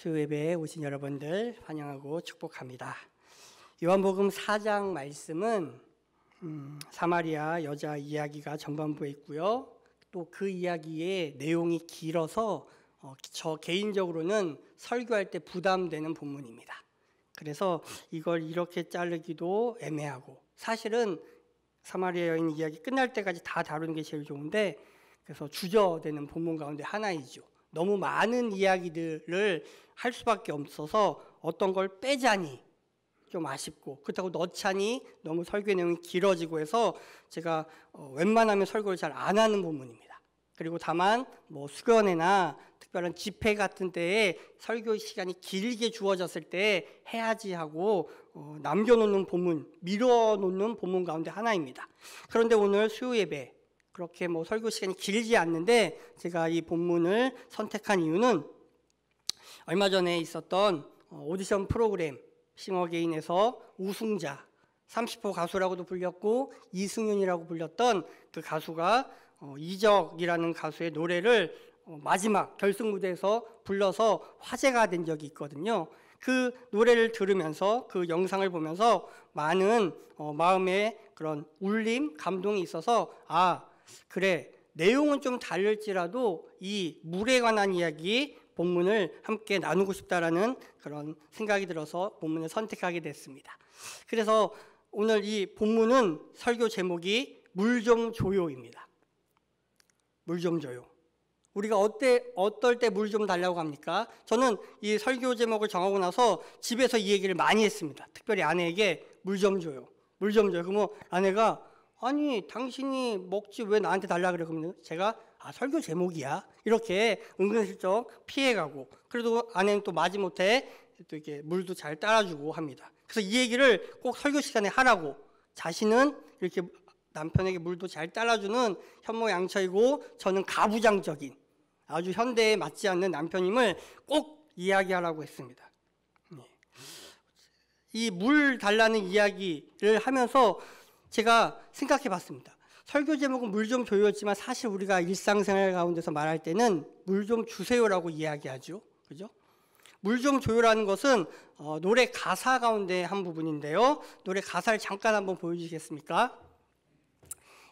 수요예배에 오신 여러분들 환영하고 축복합니다. 요한복음 4장 말씀은 사마리아 여자 이야기가 전반부에 있고요. 또 그 이야기의 내용이 길어서 저 개인적으로는 설교할 때 부담되는 본문입니다. 그래서 이걸 이렇게 자르기도 애매하고, 사실은 사마리아 여인 이야기 끝날 때까지 다 다루는 게 제일 좋은데, 그래서 주저되는 본문 가운데 하나이죠. 너무 많은 이야기들을 할 수밖에 없어서 어떤 걸 빼자니 좀 아쉽고, 그렇다고 넣자니 너무 설교 내용이 길어지고 해서 제가 웬만하면 설교를 잘 안 하는 본문입니다. 그리고 다만 수련회나 특별한 집회 같은 때에 설교 시간이 길게 주어졌을 때 해야지 하고 남겨놓는 본문, 밀어놓는 본문 가운데 하나입니다. 그런데 오늘 수요 예배 그렇게 설교 시간이 길지 않는데 제가 이 본문을 선택한 이유는 얼마 전에 있었던 오디션 프로그램 싱어게인에서 우승자 30호 가수라고도 불렸고 이승윤이라고 불렸던 그 가수가 이적이라는 가수의 노래를 마지막 결승 무대에서 불러서 화제가 된 적이 있거든요. 그 노래를 들으면서 그 영상을 보면서 많은 마음에 그런 울림, 감동이 있어서 그래, 내용은 좀 다를지라도 이 물에 관한 이야기 본문을 함께 나누고 싶다라는 그런 생각이 들어서 본문을 선택하게 됐습니다. 그래서 오늘 이 본문은 설교 제목이 물 좀 줘요입니다. 물 좀 줘요. 우리가 어떨 때 물 좀 달라고 합니까? 저는 이 설교 제목을 정하고 나서 집에서 이 얘기를 많이 했습니다. 특별히 아내에게 물 좀 줘요. 물 좀 줘요. 그러면 아내가 아니 당신이 먹지 왜 나한테 달라 그래? 그러면 제가 설교 제목이야 이렇게 은근슬쩍 피해가고, 그래도 아내는 또 마지못해 또 이렇게 물도 잘 따라주고 합니다. 그래서 이 얘기를 꼭 설교 시간에 하라고, 자신은 이렇게 남편에게 물도 잘 따라주는 현모양처이고 저는 가부장적인 아주 현대에 맞지 않는 남편임을 꼭 이야기하라고 했습니다. 이 물 달라는 이야기를 하면서 제가 생각해 봤습니다. 설교 제목은 물 좀 줘요였지만 사실 우리가 일상생활 가운데서 말할 때는 물 좀 주세요라고 이야기하죠. 그죠? 물 좀 줘요라는 것은 노래 가사 가운데 한 부분인데요. 노래 가사를 잠깐 한번 보여주시겠습니까?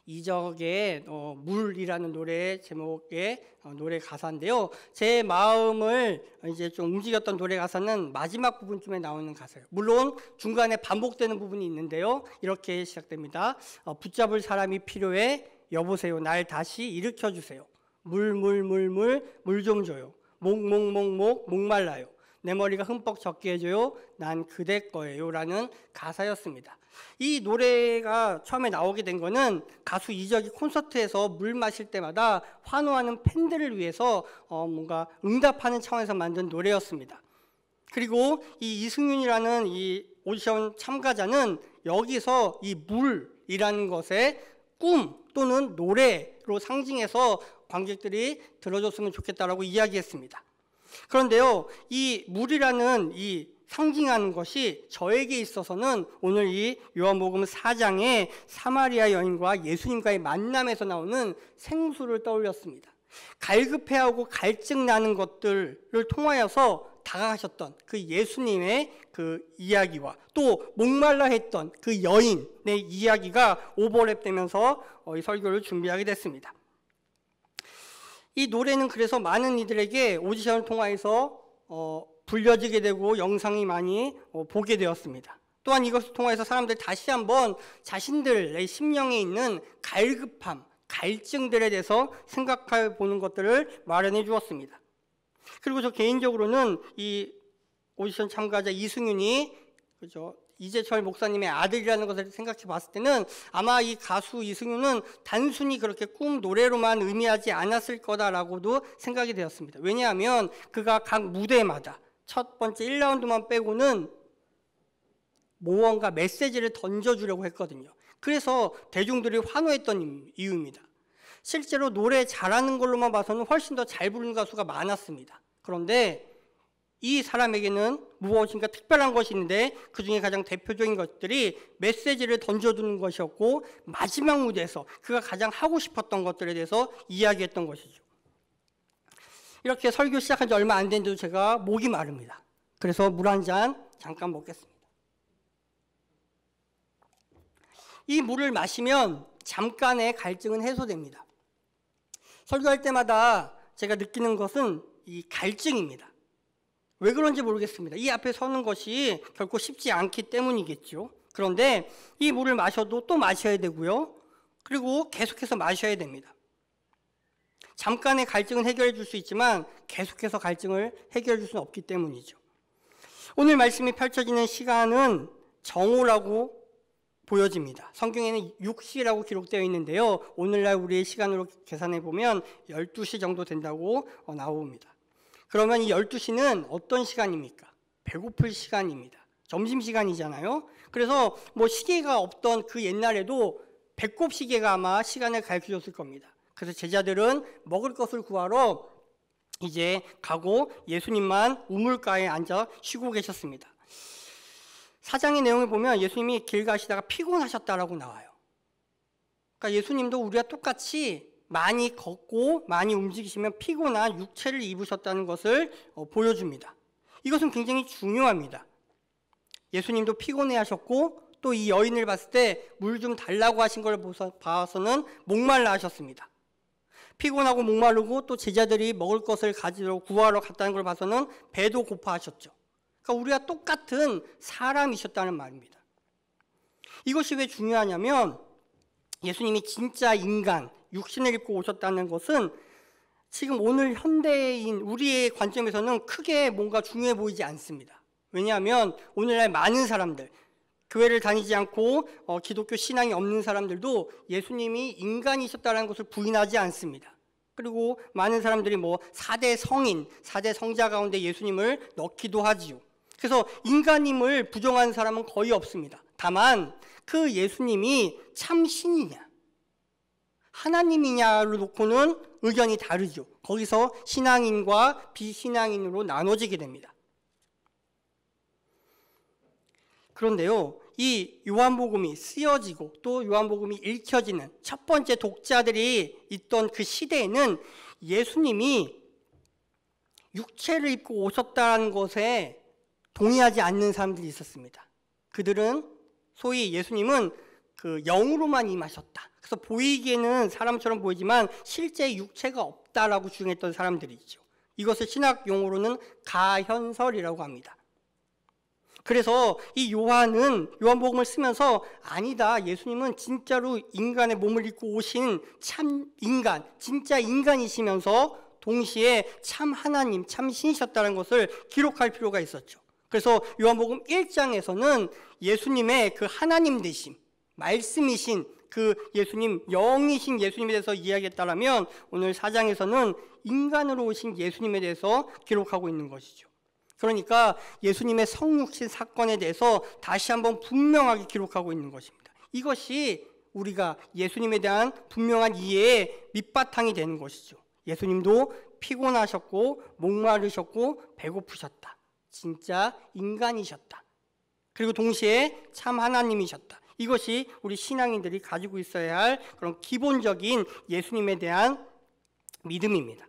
이적의 물이라는 노래 제목의 노래 가사인데요. 제 마음을 이제 좀 움직였던 노래 가사는 마지막 부분쯤에 나오는 가사예요. 물론 중간에 반복되는 부분이 있는데요. 이렇게 시작됩니다. 붙잡을 사람이 필요해. 여보세요. 날 다시 일으켜 주세요. 물 좀 줘요. 목말라요. 내 머리가 흠뻑 젖게 해줘요. 난 그대 거예요. 라는 가사였습니다. 이 노래가 처음에 나오게 된 거는 가수 이적이 콘서트에서 물 마실 때마다 환호하는 팬들을 위해서 뭔가 응답하는 차원에서 만든 노래였습니다. 그리고 이 이승윤이라는 이 오디션 참가자는 여기서 이 물이라는 것에 꿈 또는 노래로 상징해서 관객들이 들어줬으면 좋겠다라고 이야기했습니다. 그런데요, 이 물이라는 이 상징하는 것이 저에게 있어서는 오늘 이 요한복음 4장의 사마리아 여인과 예수님과의 만남에서 나오는 생수를 떠올렸습니다. 갈급해하고 갈증나는 것들을 통하여서 다가가셨던 그 예수님의 그 이야기와 또 목말라 했던 그 여인의 이야기가 오버랩되면서 이 설교를 준비하게 됐습니다. 이 노래는 그래서 많은 이들에게 오디션을 통해서 불려지게 되고 영상이 많이 보게 되었습니다. 또한 이것을 통해서 사람들이 다시 한번 자신들의 심령에 있는 갈급함, 갈증들에 대해서 생각해 보는 것들을 마련해 주었습니다. 그리고 저 개인적으로는 이 오디션 참가자 이승윤이 이재철 목사님의 아들이라는 것을 생각해 봤을 때는 아마 이 가수 이승윤은 단순히 그렇게 꿈 노래로만 의미하지 않았을 거다라고도 생각이 되었습니다. 왜냐하면 그가 각 무대마다 첫 번째 1라운드만 빼고는 무언가 메시지를 던져주려고 했거든요. 그래서 대중들이 환호했던 이유입니다. 실제로 노래 잘하는 걸로만 봐서는 훨씬 더 잘 부르는 가수가 많았습니다. 그런데 이 사람에게는 무엇인가 특별한 것이 있는데 그 중에 가장 대표적인 것들이 메시지를 던져두는 것이었고 마지막 무대에서 그가 가장 하고 싶었던 것들에 대해서 이야기했던 것이죠. 이렇게 설교 시작한 지 얼마 안 됐는데도 제가 목이 마릅니다. 그래서 물 한 잔 잠깐 먹겠습니다. 이 물을 마시면 잠깐의 갈증은 해소됩니다. 설교할 때마다 제가 느끼는 것은 이 갈증입니다. 왜 그런지 모르겠습니다. 이 앞에 서는 것이 결코 쉽지 않기 때문이겠죠. 그런데 이 물을 마셔도 또 마셔야 되고요. 그리고 계속해서 마셔야 됩니다. 잠깐의 갈증은 해결해 줄 수 있지만 계속해서 갈증을 해결해 줄 수는 없기 때문이죠. 오늘 말씀이 펼쳐지는 시간은 정오라고 보여집니다. 성경에는 6시라고 기록되어 있는데요. 오늘날 우리의 시간으로 계산해 보면 12시 정도 된다고 나옵니다. 그러면 이 12시는 어떤 시간입니까? 배고플 시간입니다. 점심시간이잖아요. 그래서 뭐 시계가 없던 그 옛날에도 배꼽 시계가 아마 시간을 가르쳐줬을 겁니다. 그래서 제자들은 먹을 것을 구하러 이제 가고 예수님만 우물가에 앉아 쉬고 계셨습니다. 사장의 내용을 보면 예수님이 길 가시다가 피곤하셨다라고 나와요. 그러니까 예수님도 우리와 똑같이 많이 걷고 많이 움직이시면 피곤한 육체를 입으셨다는 것을 보여줍니다. 이것은 굉장히 중요합니다. 예수님도 피곤해하셨고 또 이 여인을 봤을 때 물 좀 달라고 하신 걸 봐서는 목말라 하셨습니다. 피곤하고 목마르고 또 제자들이 먹을 것을 가지러 구하러 갔다는 걸 봐서는 배도 고파하셨죠. 그러니까 우리가 똑같은 사람이셨다는 말입니다. 이것이 왜 중요하냐면 예수님이 진짜 인간, 육신을 입고 오셨다는 것은 지금 오늘 현대인 우리의 관점에서는 크게 뭔가 중요해 보이지 않습니다. 왜냐하면 오늘날 많은 사람들, 교회를 다니지 않고 기독교 신앙이 없는 사람들도 예수님이 인간이셨다는 것을 부인하지 않습니다. 그리고 많은 사람들이 뭐 4대 성인, 4대 성자 가운데 예수님을 넣기도 하지요. 그래서 인간임을 부정하는 사람은 거의 없습니다. 다만 그 예수님이 참 신이냐, 하나님이냐로 놓고는 의견이 다르죠. 거기서 신앙인과 비신앙인으로 나눠지게 됩니다. 그런데요, 이 요한복음이 쓰여지고 또 요한복음이 읽혀지는 첫 번째 독자들이 있던 그 시대에는 예수님이 육체를 입고 오셨다는 것에 동의하지 않는 사람들이 있었습니다. 그들은 소위 예수님은 그 영으로만 임하셨다. 그래서 보이기에는 사람처럼 보이지만 실제 육체가 없다라고 주장했던 사람들이죠. 이것을 신학 용어로는 가현설이라고 합니다. 그래서 이 요한복음을 쓰면서 아니다, 예수님은 진짜로 인간의 몸을 입고 오신 참 인간, 진짜 인간이시면서 동시에 참 하나님, 참 신이셨다는 것을 기록할 필요가 있었죠. 그래서 요한복음 1장에서는 예수님의 그 하나님 되심, 말씀이신 그 예수님, 영이신 예수님에 대해서 이야기했다라면 오늘 4장에서는 인간으로 오신 예수님에 대해서 기록하고 있는 것이죠. 그러니까 예수님의 성육신 사건에 대해서 다시 한번 분명하게 기록하고 있는 것입니다. 이것이 우리가 예수님에 대한 분명한 이해의 밑바탕이 되는 것이죠. 예수님도 피곤하셨고 목마르셨고 배고프셨다. 진짜 인간이셨다. 그리고 동시에 참 하나님이셨다. 이것이 우리 신앙인들이 가지고 있어야 할 그런 기본적인 예수님에 대한 믿음입니다.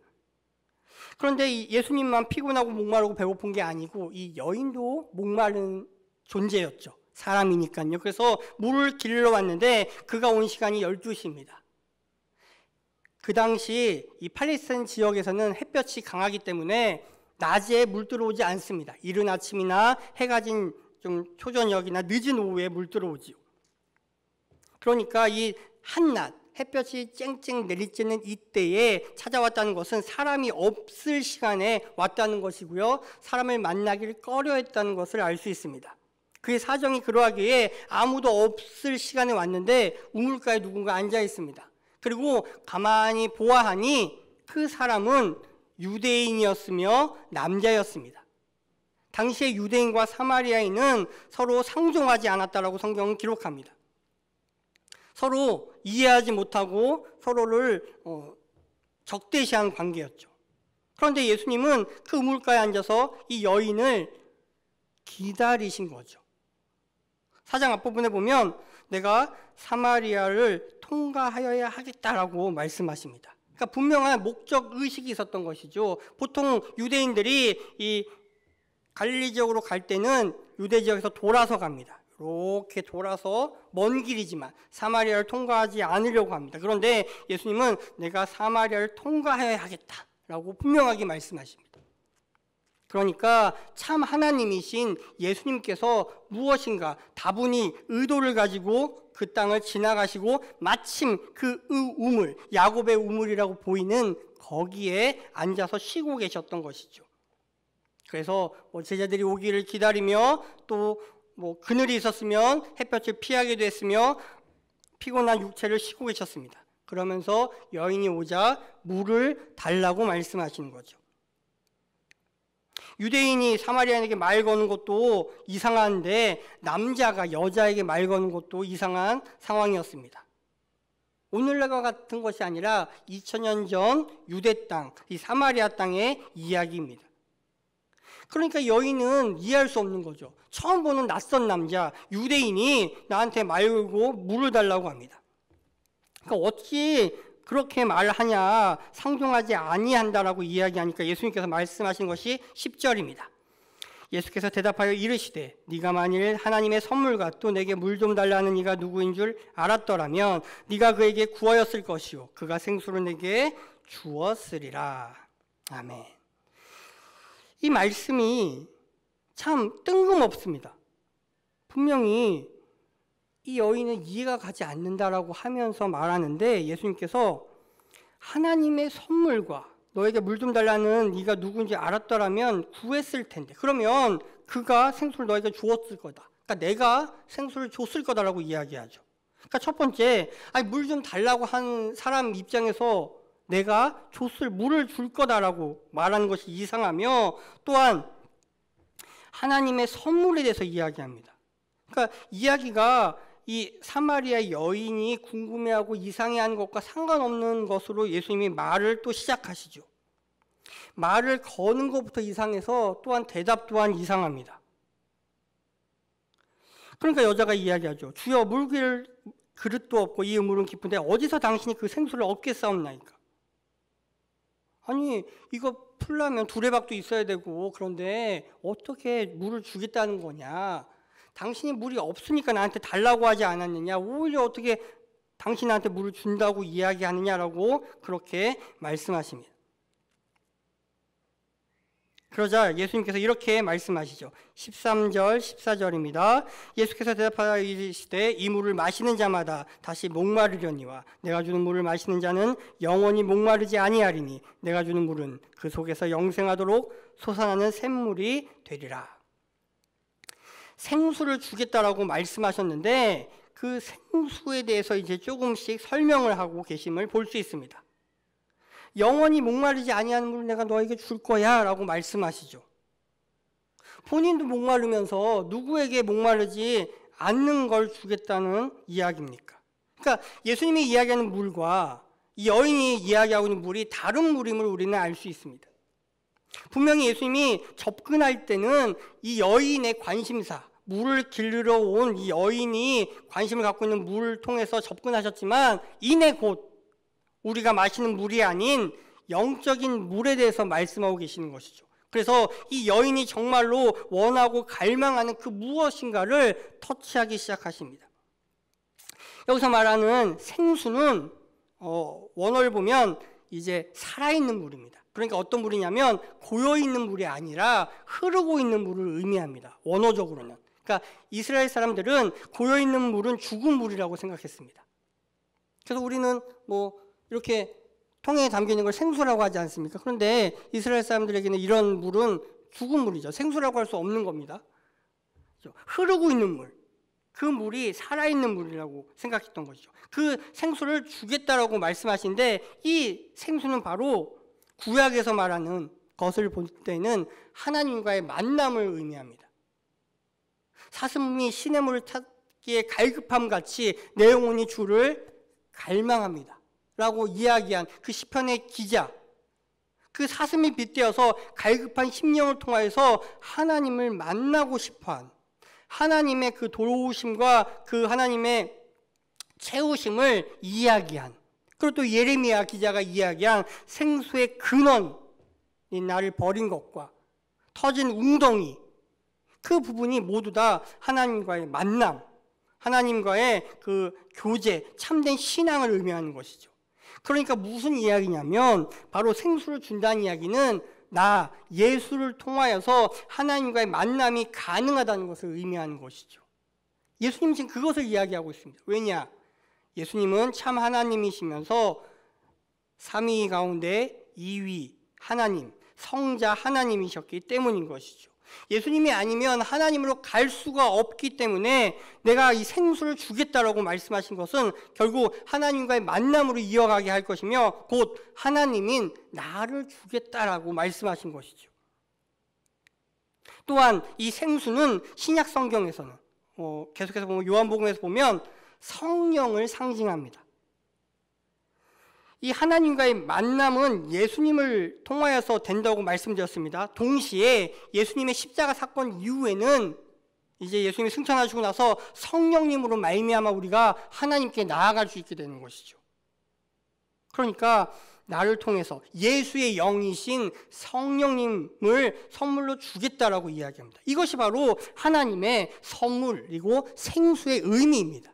그런데 이 예수님만 피곤하고 목마르고 배고픈 게 아니고 이 여인도 목마른 존재였죠. 사람이니까요. 그래서 물을 길러 왔는데 그가 온 시간이 12시입니다. 그 당시 이 팔레스타인 지역에서는 햇볕이 강하기 때문에 낮에 물 들어오지 않습니다. 이른 아침이나 해가 진 좀 초저녁이나 늦은 오후에 물 들어오지요. 그러니까 이 한낮 햇볕이 쨍쨍 내리쬐는 이때에 찾아왔다는 것은 사람이 없을 시간에 왔다는 것이고요. 사람을 만나기를 꺼려했다는 것을 알 수 있습니다. 그의 사정이 그러하기에 아무도 없을 시간에 왔는데 우물가에 누군가 앉아 있습니다. 그리고 가만히 보아하니 그 사람은 유대인이었으며 남자였습니다. 당시에 유대인과 사마리아인은 서로 상종하지 않았다라고 성경은 기록합니다. 서로 이해하지 못하고 서로를 적대시한 관계였죠. 그런데 예수님은 그 우물가에 앉아서 이 여인을 기다리신 거죠. 4장 앞부분에 보면 내가 사마리아를 통과하여야 하겠다라고 말씀하십니다. 그러니까 분명한 목적 의식이 있었던 것이죠. 보통 유대인들이 이 갈릴리 지역으로 갈 때는 유대 지역에서 돌아서 갑니다. 이렇게 돌아서 먼 길이지만 사마리아를 통과하지 않으려고 합니다. 그런데 예수님은 내가 사마리아를 통과해야 하겠다라고 분명하게 말씀하십니다. 그러니까 참 하나님이신 예수님께서 무엇인가 다분히 의도를 가지고 그 땅을 지나가시고 마침 그 우물, 야곱의 우물이라고 보이는 거기에 앉아서 쉬고 계셨던 것이죠. 그래서 제자들이 오기를 기다리며 또 그늘이 있었으면 햇볕을 피하기도 했으며 피곤한 육체를 쉬고 계셨습니다. 그러면서 여인이 오자 물을 달라고 말씀하시는 거죠. 유대인이 사마리아인에게 말 거는 것도 이상한데 남자가 여자에게 말 거는 것도 이상한 상황이었습니다. 오늘날과 같은 것이 아니라 2000년 전 유대 땅, 이 사마리아 땅의 이야기입니다. 그러니까 여인은 이해할 수 없는 거죠. 처음 보는 낯선 남자, 유대인이 나한테 말 걸고 물을 달라고 합니다. 그러니까 어찌 그렇게 말하냐, 상종하지 아니한다라고 이야기하니까 예수님께서 말씀하신 것이 10절입니다. 예수께서 대답하여 이르시되 네가 만일 하나님의 선물과 또 내게 물 좀 달라는 이가 누구인 줄 알았더라면 네가 그에게 구하였을 것이요 그가 생수를 내게 주었으리라. 아멘. 이 말씀이 참 뜬금없습니다. 분명히 이 여인은 이해가 가지 않는다라고 하면서 말하는데 예수님께서 하나님의 선물과 너에게 물 좀 달라는 네가 누군지 알았더라면 구했을 텐데 그러면 그가 생수를 너에게 주었을 거다. 그러니까 내가 생수를 줬을 거다라고 이야기하죠. 그러니까 첫 번째, 물 좀 달라고 한 사람 입장에서 내가 물을 줄 거다라고 말하는 것이 이상하며 또한 하나님의 선물에 대해서 이야기합니다. 그러니까 이야기가 이 사마리아 여인이 궁금해하고 이상해하는 것과 상관없는 것으로 예수님이 말을 또 시작하시죠. 말을 거는 것부터 이상해서 또한 대답 또한 이상합니다. 그러니까 여자가 이야기하죠. 주여 물 그릇도 없고 이 우물은 깊은데 어디서 당신이 그 생수를 얻겠사옵나이까. 아니 이거 풀려면 두레박도 있어야 되고 그런데 어떻게 물을 주겠다는 거냐. 당신이 물이 없으니까 나한테 달라고 하지 않았느냐. 오히려 어떻게 당신한테 물을 준다고 이야기하느냐라고 그렇게 말씀하십니다. 그러자 예수님께서 이렇게 말씀하시죠. 13절 14절입니다. 예수께서 대답하여 이르시되 이 물을 마시는 자마다 다시 목마르려니와 내가 주는 물을 마시는 자는 영원히 목마르지 아니하리니 내가 주는 물은 그 속에서 영생하도록 솟아나는 샘물이 되리라. 생수를 주겠다라고 말씀하셨는데 그 생수에 대해서 이제 조금씩 설명을 하고 계심을 볼 수 있습니다. 영원히 목마르지 아니하는 물을 내가 너에게 줄 거야 라고 말씀하시죠. 본인도 목마르면서 누구에게 목마르지 않는 걸 주겠다는 이야기입니까? 그러니까 예수님이 이야기하는 물과 이 여인이 이야기하고 있는 물이 다른 물임을 우리는 알 수 있습니다. 분명히 예수님이 접근할 때는 이 여인의 관심사, 물을 길르러 온 이 여인이 관심을 갖고 있는 물을 통해서 접근하셨지만 이내 곧 우리가 마시는 물이 아닌 영적인 물에 대해서 말씀하고 계시는 것이죠. 그래서 이 여인이 정말로 원하고 갈망하는 그 무엇인가를 터치하기 시작하십니다. 여기서 말하는 생수는 원어를 보면 이제 살아있는 물입니다. 그러니까 어떤 물이냐면 고여있는 물이 아니라 흐르고 있는 물을 의미합니다. 원어적으로는. 그러니까 이스라엘 사람들은 고여있는 물은 죽은 물이라고 생각했습니다. 그래서 우리는 이렇게 통에 담겨있는 걸 생수라고 하지 않습니까? 그런데 이스라엘 사람들에게는 이런 물은 죽은 물이죠. 생수라고 할 수 없는 겁니다. 흐르고 있는 물, 그 물이 살아있는 물이라고 생각했던 것이죠. 그 생수를 주겠다라고 말씀하시는데 이 생수는 바로 구약에서 말하는 것을 볼 때는 하나님과의 만남을 의미합니다. 사슴이 시냇물을 찾기에 갈급함 같이 내 영혼이 주를 갈망합니다 라고 이야기한 그 시편의 기자, 그 사슴이 빗대어서 갈급한 심령을 통하여서 하나님을 만나고 싶어한 하나님의 그 도우심과 그 하나님의 채우심을 이야기한 그리고 또 예레미야 기자가 이야기한 생수의 근원인 나를 버린 것과 터진 웅덩이, 그 부분이 모두 다 하나님과의 만남, 하나님과의 그 교제, 참된 신앙을 의미하는 것이죠. 그러니까 무슨 이야기냐면 바로 생수를 준다는 이야기는 나 예수를 통하여서 하나님과의 만남이 가능하다는 것을 의미하는 것이죠. 예수님 지금 그것을 이야기하고 있습니다. 왜냐? 예수님은 참 하나님이시면서 삼위 가운데 2위 하나님, 성자 하나님이셨기 때문인 것이죠. 예수님이 아니면 하나님으로 갈 수가 없기 때문에 내가 이 생수를 주겠다라고 말씀하신 것은 결국 하나님과의 만남으로 이어가게 할 것이며 곧 하나님인 나를 주겠다라고 말씀하신 것이죠. 또한 이 생수는 신약 성경에서는 계속해서 보면 요한복음에서 보면 성령을 상징합니다. 이 하나님과의 만남은 예수님을 통하여서 된다고 말씀드렸습니다. 동시에 예수님의 십자가 사건 이후에는 이제 예수님이 승천하시고 나서 성령님으로 말미암아 우리가 하나님께 나아갈 수 있게 되는 것이죠. 그러니까 나를 통해서 예수의 영이신 성령님을 선물로 주겠다라고 이야기합니다. 이것이 바로 하나님의 선물이고 생수의 의미입니다.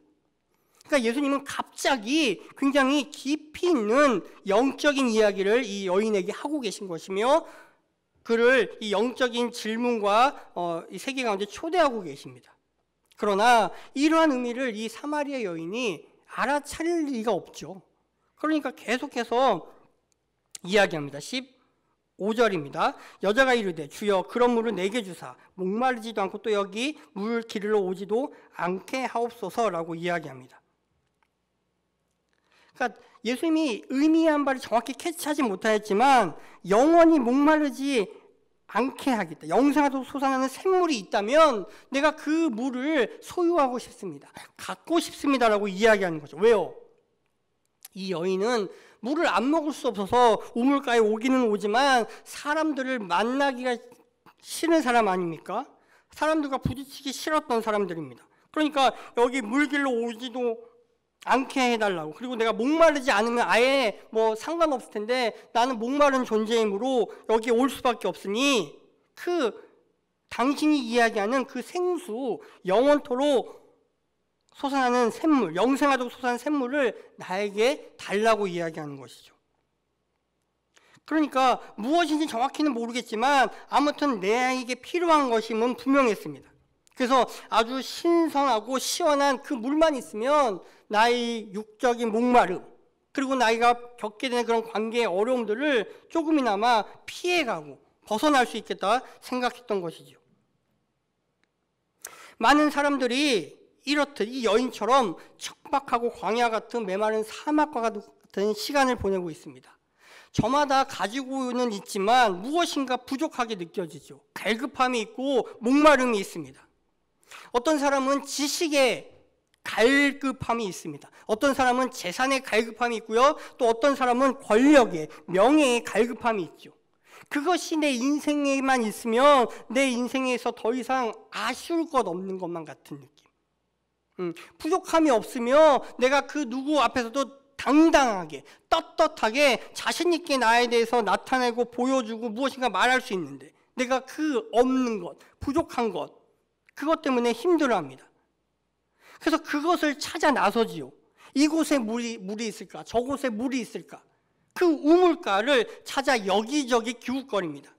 그러니까 예수님은 갑자기 굉장히 깊이 있는 영적인 이야기를 이 여인에게 하고 계신 것이며 그를 이 영적인 질문과 이 세계 가운데 초대하고 계십니다. 그러나 이러한 의미를 이 사마리아 여인이 알아차릴 리가 없죠. 그러니까 계속해서 이야기합니다. 15절입니다. 여자가 이르되 주여 그런 물을 내게 주사 목마르지도 않고 또 여기 물 기르러 오지도 않게 하옵소서라고 이야기합니다. 그러니까 예수님이 의미한 바를 정확히 캐치하지 못하였지만 영원히 목마르지 않게 하겠다. 영생하도록 솟아나는 샘물이 있다면 내가 그 물을 소유하고 싶습니다. 갖고 싶습니다라고 이야기하는 거죠. 왜요? 이 여인은 물을 안 먹을 수 없어서 우물가에 오기는 오지만 사람들을 만나기가 싫은 사람 아닙니까? 사람들과 부딪히기 싫었던 사람들입니다. 그러니까 여기 물 길러 오지도 않게 해달라고, 그리고 내가 목마르지 않으면 아예 뭐 상관없을 텐데 나는 목마른 존재이므로 여기 올 수밖에 없으니 당신이 이야기하는 그 생수, 영원토록 솟아나는 샘물, 영생하도록 솟아나는 샘물을 나에게 달라고 이야기하는 것이죠. 그러니까 무엇인지 정확히는 모르겠지만 아무튼 내에게 필요한 것임은 분명했습니다. 그래서 아주 신선하고 시원한 그 물만 있으면 나의 육적인 목마름, 그리고 나이가 겪게 되는 그런 관계의 어려움들을 조금이나마 피해가고 벗어날 수 있겠다 생각했던 것이죠. 많은 사람들이 이렇듯 이 여인처럼 척박하고 광야 같은 메마른 사막과 같은 시간을 보내고 있습니다. 저마다 가지고는 있지만 무엇인가 부족하게 느껴지죠. 갈급함이 있고 목마름이 있습니다. 어떤 사람은 지식에 갈급함이 있습니다. 어떤 사람은 재산에 갈급함이 있고요. 또 어떤 사람은 권력에, 명예에 갈급함이 있죠. 그것이 내 인생에만 있으면 내 인생에서 더 이상 아쉬울 것 없는 것만 같은 느낌. 부족함이 없으며 내가 그 누구 앞에서도 당당하게, 떳떳하게 자신 있게 나에 대해서 나타내고 보여주고 무엇인가 말할 수 있는데 내가 그 없는 것, 부족한 것, 그것 때문에 힘들어합니다. 그래서 그것을 찾아 나서지요. 이곳에 물이 있을까? 저곳에 물이 있을까? 그 우물가를 찾아 여기저기 기웃거립니다.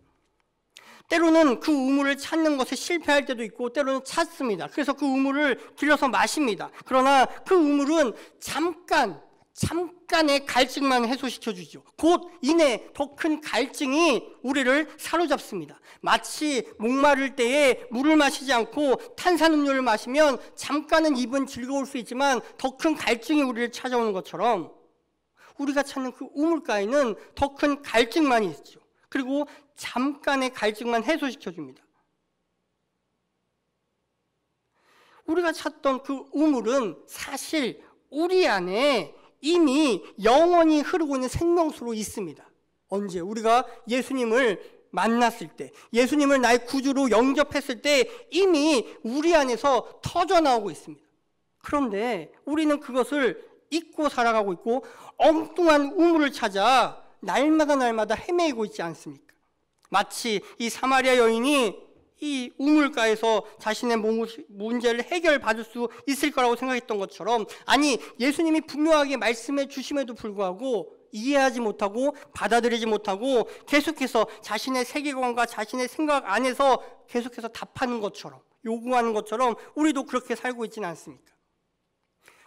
때로는 그 우물을 찾는 것에 실패할 때도 있고 때로는 찾습니다. 그래서 그 우물을 길러서 마십니다. 그러나 그 우물은 잠깐의 갈증만 해소시켜주죠. 곧 이내 더 큰 갈증이 우리를 사로잡습니다. 마치 목마를 때에 물을 마시지 않고 탄산음료를 마시면 잠깐은 입은 즐거울 수 있지만 더 큰 갈증이 우리를 찾아오는 것처럼 우리가 찾는 그 우물가에는 더 큰 갈증만이 있죠. 그리고 잠깐의 갈증만 해소시켜줍니다. 우리가 찾던 그 우물은 사실 우리 안에 이미 영원히 흐르고 있는 생명수로 있습니다. 언제? 우리가 예수님을 만났을 때, 예수님을 나의 구주로 영접했을 때 이미 우리 안에서 터져나오고 있습니다. 그런데 우리는 그것을 잊고 살아가고 있고 엉뚱한 우물을 찾아 날마다 헤매고 있지 않습니까? 마치 이 사마리아 여인이 이 우물가에서 자신의 문제를 해결받을 수 있을 거라고 생각했던 것처럼, 아니 예수님이 분명하게 말씀해 주심에도 불구하고 이해하지 못하고 받아들이지 못하고 계속해서 자신의 세계관과 자신의 생각 안에서 계속해서 답하는 것처럼, 요구하는 것처럼 우리도 그렇게 살고 있지는 않습니까?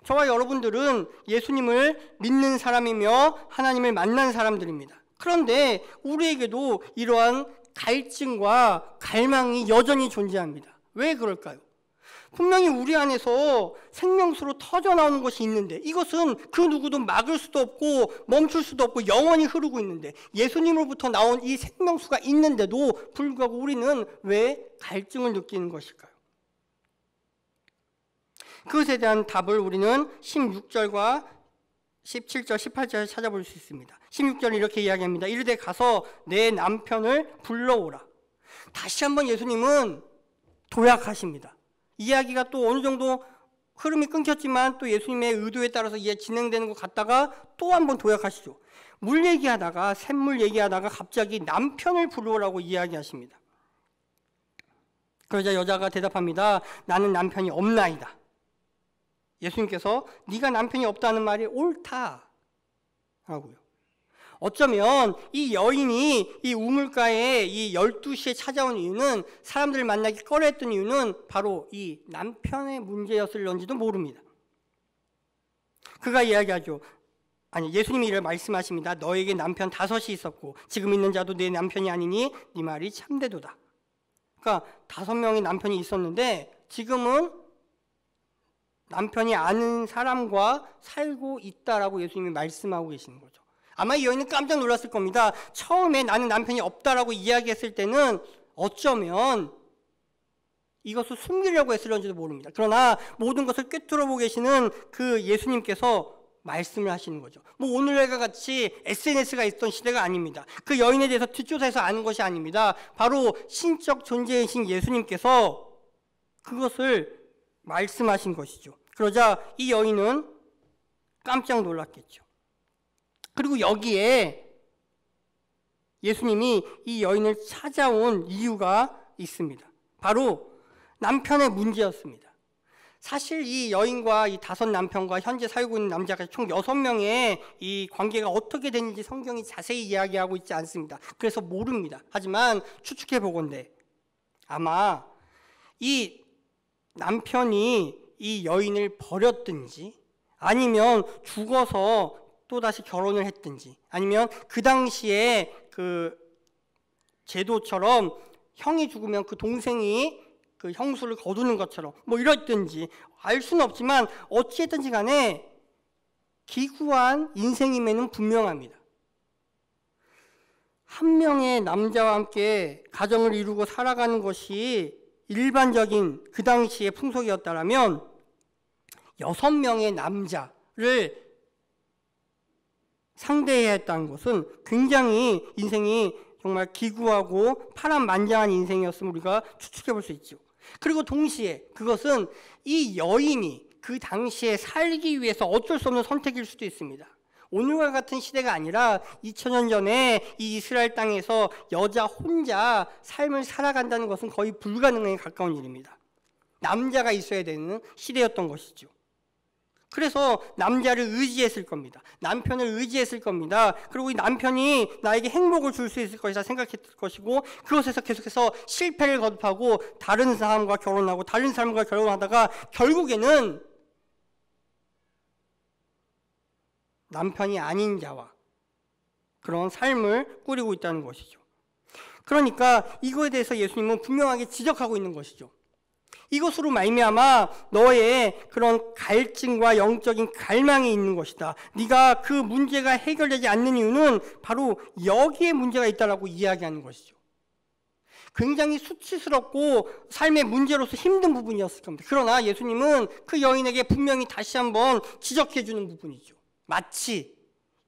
저와 여러분들은 예수님을 믿는 사람이며 하나님을 만난 사람들입니다. 그런데 우리에게도 이러한 갈증과 갈망이 여전히 존재합니다. 왜 그럴까요? 분명히 우리 안에서 생명수로 터져나오는 것이 있는데, 이것은 그 누구도 막을 수도 없고 멈출 수도 없고 영원히 흐르고 있는데, 예수님으로부터 나온 이 생명수가 있는데도 불구하고 우리는 왜 갈증을 느끼는 것일까요? 그것에 대한 답을 우리는 16절과 17절, 18절에 찾아볼 수 있습니다. 16절은 이렇게 이야기합니다. 이르되 가서 내 남편을 불러오라. 다시 한번 예수님은 도약하십니다. 이야기가 또 어느 정도 흐름이 끊겼지만 또 예수님의 의도에 따라서 이해 진행되는 것 같다가 또 한번 도약하시죠. 물 얘기하다가, 샘물 얘기하다가 갑자기 남편을 불러오라고 이야기하십니다. 그러자 여자가 대답합니다. 나는 남편이 없나이다. 예수님께서 네가 남편이 없다는 말이 옳다 라고요. 어쩌면 이 여인이 이 우물가에 이 12시에 찾아온 이유는, 사람들을 만나기 꺼려했던 이유는 바로 이 남편의 문제였을런지도 모릅니다. 그가 이야기하죠. 아니, 예수님이 이를 말씀하십니다. 너에게 남편 5이 있었고 지금 있는 자도 내 남편이 아니니 네 말이 참되도다. 그러니까 5명의 남편이 있었는데 지금은 남편이 아는 사람과 살고 있다라고 예수님이 말씀하고 계시는 거죠. 아마 이 여인은 깜짝 놀랐을 겁니다. 처음에 나는 남편이 없다라고 이야기했을 때는 어쩌면 이것을 숨기려고 했을런지도 모릅니다. 그러나 모든 것을 꿰뚫어보고 계시는 그 예수님께서 말씀을 하시는 거죠. 뭐 오늘과 같이 SNS가 있던 시대가 아닙니다. 그 여인에 대해서 뒷조사해서 아는 것이 아닙니다. 바로 신적 존재이신 예수님께서 그것을 말씀하신 것이죠. 그러자 이 여인은 깜짝 놀랐겠죠. 그리고 여기에 예수님이 이 여인을 찾아온 이유가 있습니다. 바로 남편의 문제였습니다. 사실 이 여인과 이 5 남편과 현재 살고 있는 남자가 총 6명의 이 관계가 어떻게 되는지 성경이 자세히 이야기하고 있지 않습니다. 그래서 모릅니다. 하지만 추측해 보건대 아마 이 남편이 이 여인을 버렸든지, 아니면 죽어서 또다시 결혼을 했든지, 아니면 그 당시에 그 제도처럼 형이 죽으면 그 동생이 그 형수를 거두는 것처럼 뭐 이랬든지 알 수는 없지만 어찌했든지 간에 기구한 인생임에는 분명합니다. 한 명의 남자와 함께 가정을 이루고 살아가는 것이 일반적인 그 당시의 풍속이었다면 6명의 남자를 상대해야 했다는 것은 굉장히 인생이 정말 기구하고 파란만장한 인생이었음을 우리가 추측해 볼 수 있죠. 그리고 동시에 그것은 이 여인이 그 당시에 살기 위해서 어쩔 수 없는 선택일 수도 있습니다. 오늘과 같은 시대가 아니라 2000년 전에 이 이스라엘 땅에서 여자 혼자 삶을 살아간다는 것은 거의 불가능에 가까운 일입니다. 남자가 있어야 되는 시대였던 것이죠. 그래서 남자를 의지했을 겁니다. 남편을 의지했을 겁니다. 그리고 이 남편이 나에게 행복을 줄 수 있을 것이라 생각했을 것이고, 그것에서 계속해서 실패를 거듭하고 다른 사람과 결혼하고 다른 사람과 결혼하다가 결국에는 남편이 아닌 자와 그런 삶을 꾸리고 있다는 것이죠. 그러니까 이거에 대해서 예수님은 분명하게 지적하고 있는 것이죠. 이것으로 말미암아 너의 그런 갈증과 영적인 갈망이 있는 것이다. 네가 그 문제가 해결되지 않는 이유는 바로 여기에 문제가 있다라고 이야기하는 것이죠. 굉장히 수치스럽고 삶의 문제로서 힘든 부분이었을 겁니다. 그러나 예수님은 그 여인에게 분명히 다시 한번 지적해 주는 부분이죠. 마치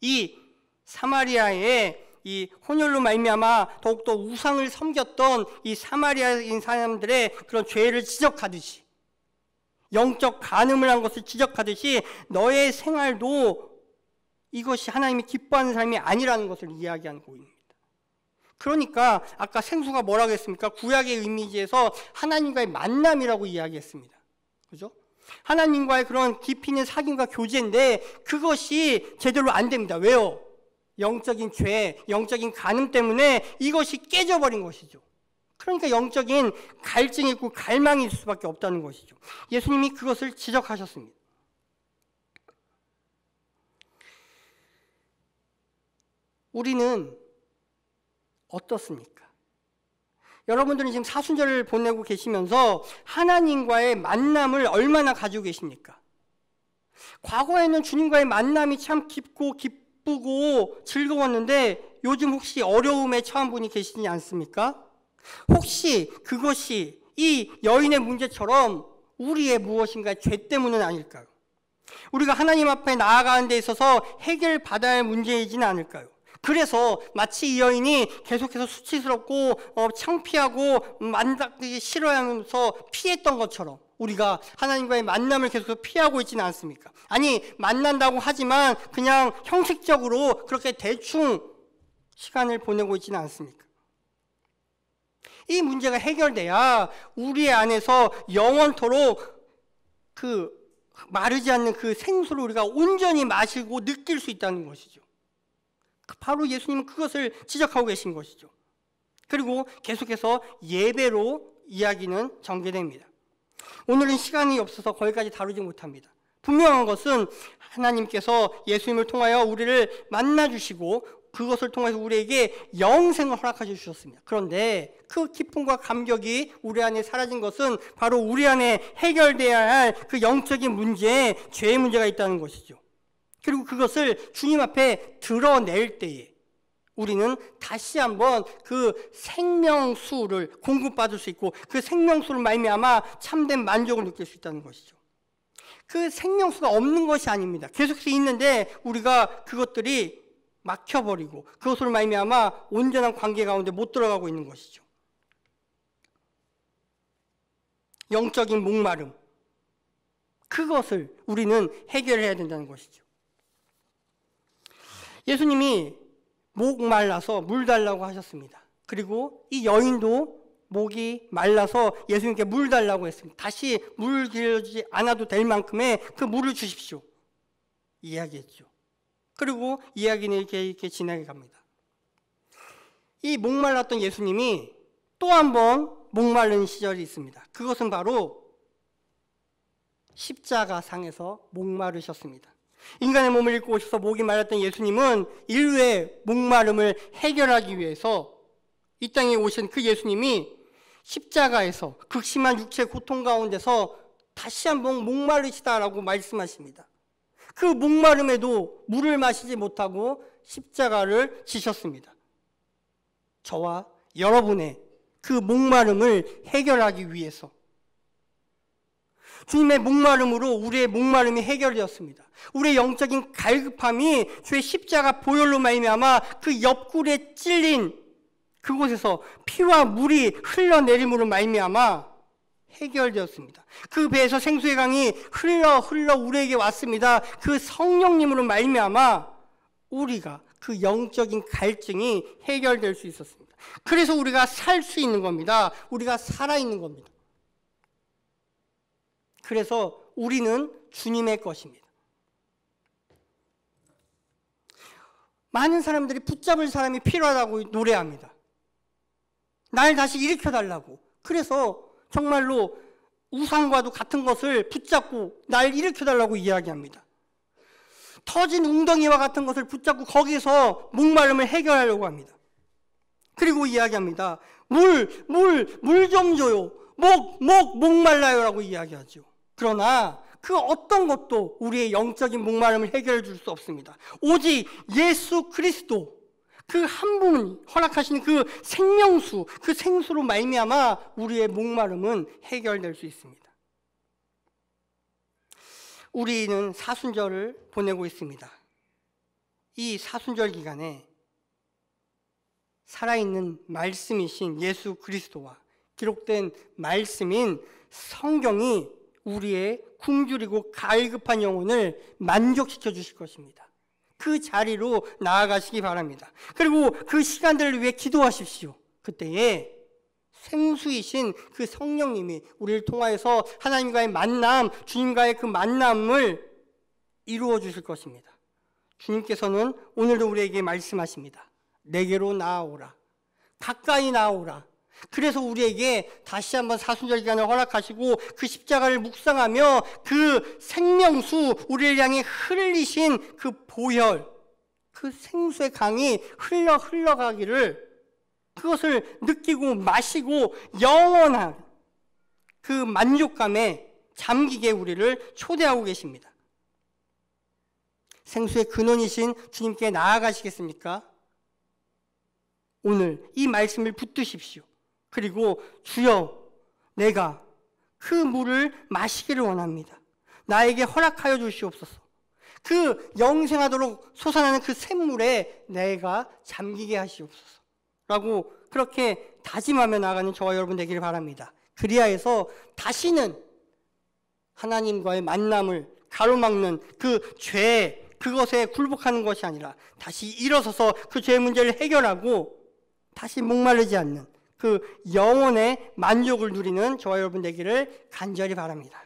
이 사마리아의 이 혼혈로 말미암아 더욱더 우상을 섬겼던 이 사마리아인 사람들의 그런 죄를 지적하듯이 영적 간음을 한 것을 지적하듯이 너의 생활도 이것이 하나님이 기뻐하는 삶이 아니라는 것을 이야기하는 고입니다. 그러니까 아까 생수가 뭐라고 했습니까? 구약의 이미지에서 하나님과의 만남이라고 이야기했습니다. 그죠? 하나님과의 그런 깊이 있는 사귐과 교제인데 그것이 제대로 안 됩니다. 왜요? 영적인 죄, 영적인 간음 때문에 이것이 깨져버린 것이죠. 그러니까 영적인 갈증이 있고 갈망이 있을 수밖에 없다는 것이죠. 예수님이 그것을 지적하셨습니다. 우리는 어떻습니까? 여러분들은 지금 사순절을 보내고 계시면서 하나님과의 만남을 얼마나 가지고 계십니까? 과거에는 주님과의 만남이 참 깊고 기쁘고 즐거웠는데 요즘 혹시 어려움에 처한 분이 계시지 않습니까? 혹시 그것이 이 여인의 문제처럼 우리의 무엇인가 죄 때문은 아닐까요? 우리가 하나님 앞에 나아가는 데 있어서 해결받아야 할 문제이지는 않을까요? 그래서 마치 이 여인이 계속해서 수치스럽고 창피하고 만나기 싫어하면서 피했던 것처럼 우리가 하나님과의 만남을 계속 피하고 있지는 않습니까? 아니, 만난다고 하지만 그냥 형식적으로 그렇게 대충 시간을 보내고 있지는 않습니까? 이 문제가 해결돼야 우리 안에서 영원토록 그 마르지 않는 그 생수를 우리가 온전히 마시고 느낄 수 있다는 것이죠. 바로 예수님은 그것을 지적하고 계신 것이죠. 그리고 계속해서 예배로 이야기는 전개됩니다. 오늘은 시간이 없어서 거기까지 다루지 못합니다. 분명한 것은 하나님께서 예수님을 통하여 우리를 만나주시고 그것을 통해서 우리에게 영생을 허락해 주셨습니다. 그런데 그 기쁨과 감격이 우리 안에 사라진 것은 바로 우리 안에 해결돼야 할 그 영적인 문제, 죄의 문제가 있다는 것이죠. 그리고 그것을 주님 앞에 드러낼 때에 우리는 다시 한번 그 생명수를 공급받을 수 있고 그 생명수를 말미암아 참된 만족을 느낄 수 있다는 것이죠. 그 생명수가 없는 것이 아닙니다. 계속해서 있는데 우리가 그것들이 막혀버리고 그것으로 말미암아 온전한 관계 가운데 못 들어가고 있는 것이죠. 영적인 목마름, 그것을 우리는 해결해야 된다는 것이죠. 예수님이 목 말라서 물 달라고 하셨습니다. 그리고 이 여인도 목이 말라서 예수님께 물 달라고 했습니다. 다시 물 길어지지 않아도 될 만큼의 그 물을 주십시오 이야기했죠. 그리고 이야기는 이렇게 진행해 갑니다. 이 목말랐던 예수님이 또 한 번 목마른 시절이 있습니다. 그것은 바로 십자가상에서 목마르셨습니다. 인간의 몸을 입고 오셔서 목이 말랐던 예수님은 인류의 목마름을 해결하기 위해서 이 땅에 오신 그 예수님이 십자가에서 극심한 육체의 고통 가운데서 다시 한번 목마르시다라고 말씀하십니다. 그 목마름에도 물을 마시지 못하고 십자가를 지셨습니다. 저와 여러분의 그 목마름을 해결하기 위해서 주님의 목마름으로 우리의 목마름이 해결되었습니다. 우리의 영적인 갈급함이 주의 십자가 보혈로 말미암아 그 옆구리에 찔린 그곳에서 피와 물이 흘러내림으로 말미암아 해결되었습니다. 그 배에서 생수의 강이 흘러 우리에게 왔습니다. 그 성령님으로 말미암아 우리가 그 영적인 갈증이 해결될 수 있었습니다. 그래서 우리가 살 수 있는 겁니다. 우리가 살아있는 겁니다. 그래서 우리는 주님의 것입니다. 많은 사람들이 붙잡을 사람이 필요하다고 노래합니다. 날 다시 일으켜달라고. 그래서 정말로 우상과도 같은 것을 붙잡고 날 일으켜달라고 이야기합니다. 터진 웅덩이와 같은 것을 붙잡고 거기서 목마름을 해결하려고 합니다. 그리고 이야기합니다. 물 좀 줘요. 목말라요 라고 이야기하죠. 그러나 그 어떤 것도 우리의 영적인 목마름을 해결해 줄 수 없습니다. 오직 예수 그리스도 그 한 분이 허락하시는 그 생명수, 그 생수로 말미암아 우리의 목마름은 해결될 수 있습니다. 우리는 사순절을 보내고 있습니다. 이 사순절 기간에 살아있는 말씀이신 예수 그리스도와 기록된 말씀인 성경이 우리의 굶주리고 갈급한 영혼을 만족시켜 주실 것입니다. 그 자리로 나아가시기 바랍니다. 그리고 그 시간들을 위해 기도하십시오. 그때에 생수이신 그 성령님이 우리를 통하여서 하나님과의 만남, 주님과의 그 만남을 이루어 주실 것입니다. 주님께서는 오늘도 우리에게 말씀하십니다. 내게로 나아오라. 가까이 나아오라. 그래서 우리에게 다시 한번 사순절 기간을 허락하시고 그 십자가를 묵상하며 그 생명수, 우리를 향해 흘리신 그 보혈, 그 생수의 강이 흘러가기를, 그것을 느끼고 마시고 영원한 그 만족감에 잠기게 우리를 초대하고 계십니다. 생수의 근원이신 주님께 나아가시겠습니까? 오늘 이 말씀을 붙드십시오. 그리고 주여, 내가 그 물을 마시기를 원합니다. 나에게 허락하여 주시옵소서. 그 영생하도록 솟아나는 그 샘물에 내가 잠기게 하시옵소서. 라고 그렇게 다짐하며 나아가는 저와 여러분 되기를 바랍니다. 그리하여서 다시는 하나님과의 만남을 가로막는 그 죄, 그것에 굴복하는 것이 아니라 다시 일어서서 그 죄의 문제를 해결하고 다시 목마르지 않는 그 영혼의 만족을 누리는 저와 여러분 되기를 간절히 바랍니다.